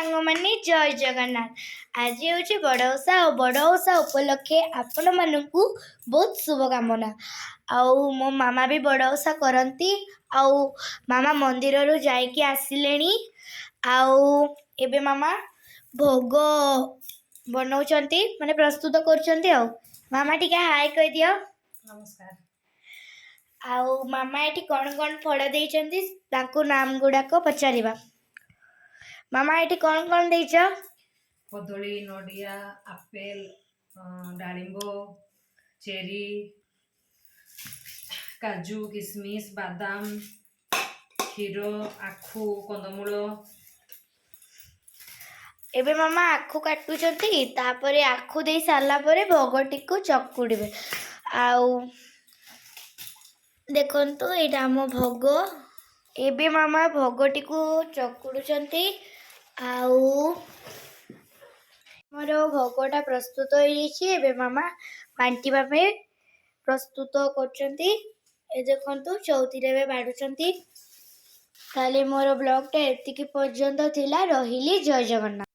ସାଙ୍ଗମାନେ ଜୟ ଜଗନ୍ନାଥ। ଆଜି ହେଉଛି ବଡ଼ ଓଷା ଆଉ ବଡ଼ ଓଷା ଉପଲକ୍ଷେ ଆପଣମାନଙ୍କୁ ବହୁତ ଶୁଭକାମନା। ଆଉ ମୋ ମାମା ବି ବଡ଼ ଓଷା କରନ୍ତି। ଆଉ ମାମା ମନ୍ଦିରରୁ ଯାଇକି ଆସିଲେଣି। ଆଉ ଏବେ ମାମା ଭୋଗ ବନଉଛନ୍ତି, ମାନେ ପ୍ରସ୍ତୁତ କରୁଛନ୍ତି। ଆଉ ମାମା ଟିକେ ହାଇ କହିଦିଅ। ନମସ୍କାର। ଆଉ ମାମା ଏଠି କ'ଣ କ'ଣ ଫଳ ଦେଇଛନ୍ତି ତାଙ୍କୁ ନାମ ଗୁଡ଼ାକ ପଚାରିବା। ମାମା ଏଠି କ'ଣ କ'ଣ ଦେଇଛ? କଦଳୀ, ନଡ଼ିଆ, ଆପେଲ, ଡାଳିମ୍ବ, ଚେରି, କାଜୁ, କିସମିସ, ବାଦାମ, କ୍ଷୀର, ଆଖୁ, କନ୍ଦମୂଳ। ଏବେ ମାମା ଆଖୁ କାଟୁଛନ୍ତି। ତାପରେ ଆଖୁ ଦେଇ ସାରିଲା ପରେ ଭୋଗଟିକୁ ଚକୁଡ଼ିବେ। ଆଉ ଦେଖନ୍ତୁ ଏଇଟା ଆମ ଭୋଗ। ଏବେ ମାମା ଭୋଗଟିକୁ ଚକୁଡ଼ୁଛନ୍ତି। ଆଉ ଆମର ଭୋଗଟା ପ୍ରସ୍ତୁତ ହେଇଯାଇଛି। ଏବେ ମାମା ବାଣ୍ଟିବା ପାଇଁ ପ୍ରସ୍ତୁତ କରୁଛନ୍ତି। ଏ ଦେଖନ୍ତୁ ଚଉତିରେ ଏବେ ବାଢ଼ୁଛନ୍ତି। ତାହେଲେ ମୋର ବ୍ଲଗ୍ଟା ଏତିକି ପର୍ଯ୍ୟନ୍ତ ଥିଲା। ରହିଲି। ଜୟ ଜଗନ୍ନାଥ।